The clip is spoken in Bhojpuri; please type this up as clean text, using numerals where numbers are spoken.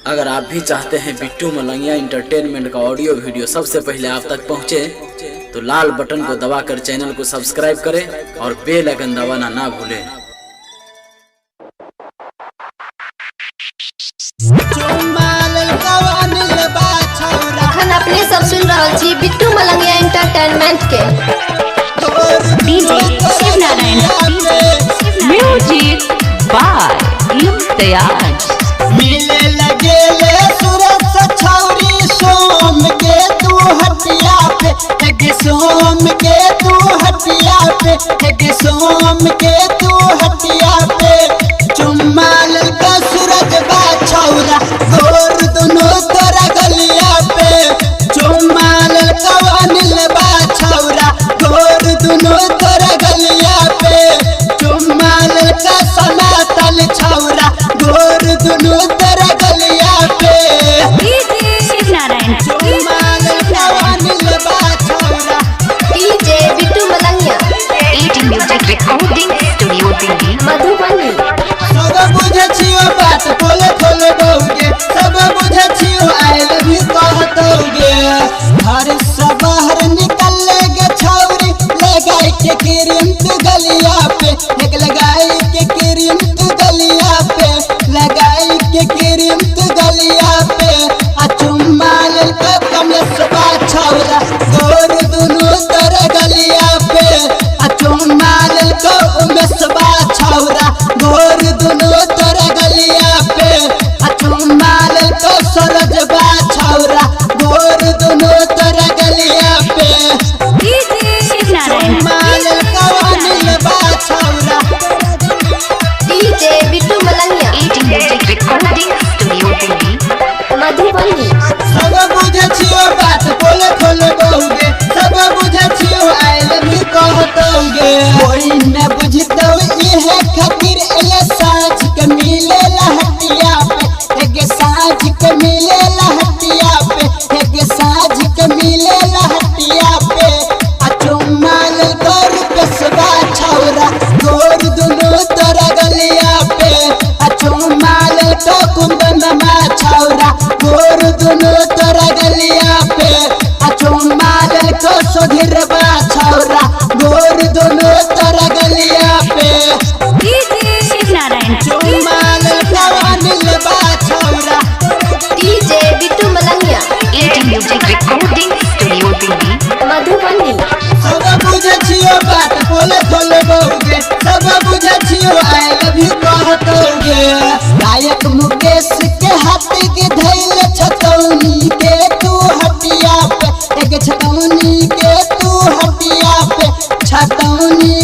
अगर आप भी चाहते हैं बिट्टू मलंगिया इंटरटेनमेंट का ऑडियो वीडियो सबसे पहले आप तक पहुंचे, तो लाल बटन को दबाकर चैनल को सब्सक्राइब करें और बेल आइकन दबाना ना भूलें। अखन अपने सब सुन रहा छी बिट्टू मलंगिया इंटरटेनमेंट के DJ Shiv Narayan, music by Imtiyaz. मिले लगे ले सूरज छौरी सोम के तू हटिया पे, एक सोम के तू हटिया पे, एक सोम के तू हटिया पे। चुम्मा ललका सूरज बा छौरा गोर दोनों तोरा गलिया पे। चुम्मा ललका अनिल बा छौरा गोर दोनों तोरा गलिया पे। चुम्मा ललका सनातन छौरा गोर दोनों तोरा गलिया पे। शिव नारायण, चुम्मा ललका अनिल बा छौरा डीजे बिट्टू मलंगिया एटी music recording studio Delhi. Madhubani. सब बुझे छियो बात खोले खोले बहुगे, सब बुझे छियो आई लव यू कहतोगे। घर से बाहर निकल गे छौरी लगाई के क्रीम तू गलिया पे, एक लगाई के क्रीम तू गलिया पे, लगाई के क्रीम तू गलिया पे। आ चुम्मा ललका कमलसबा छौरा गोर दोनों तोरा गलिया पे। आ चुम्मा ललका उमेशबा छौरा गोर दोनों तोरा गलिया पे। आ चुम्मा ललका सरजबा छौरा गोर दोनों तोरा गलिया पे। शिव नारायण, चुम्मा ललका अनिलबा छौरा डीजे बिट्टू मलंगिया एटी music recording studio Delhi. Madhubani. सब बुझे छियो बात बोले खोले बहुगे, सब बुझे छियो आई लव यू कहतोगे। कोई न बुझतो इहे खातिर एले साँझ के मिले लहटिया पे, एक साँझ के मिले लहटिया पे, एक साँझ के मिले लहटिया पे। आ चुम्मा ललका रुपसबा छौरा गोर दोनों तोरा गलिया पे। आ चुम्मा ललका कुंदनमा छौरा गोर दोनों तोरा गलिया पे। आ चुम्मा ललका सुधीरबा छौरा गोर दोनों तोरा गलिया पे। शिव नारायण, चुम्मा ललका अनिलबा छौरा डीजे बिट्टू मलंगिया एटी music recording studio Delhi. Madhubani. सब बुझे छियो बात बोले खोले बहुगे, सब बुझे छियो आई लव यू कहतोगे। गायक मुकेश के हाथ के धैल छतौनी के तू हटिया पे, एक छतौनी के तू हटिया पे, छतौनी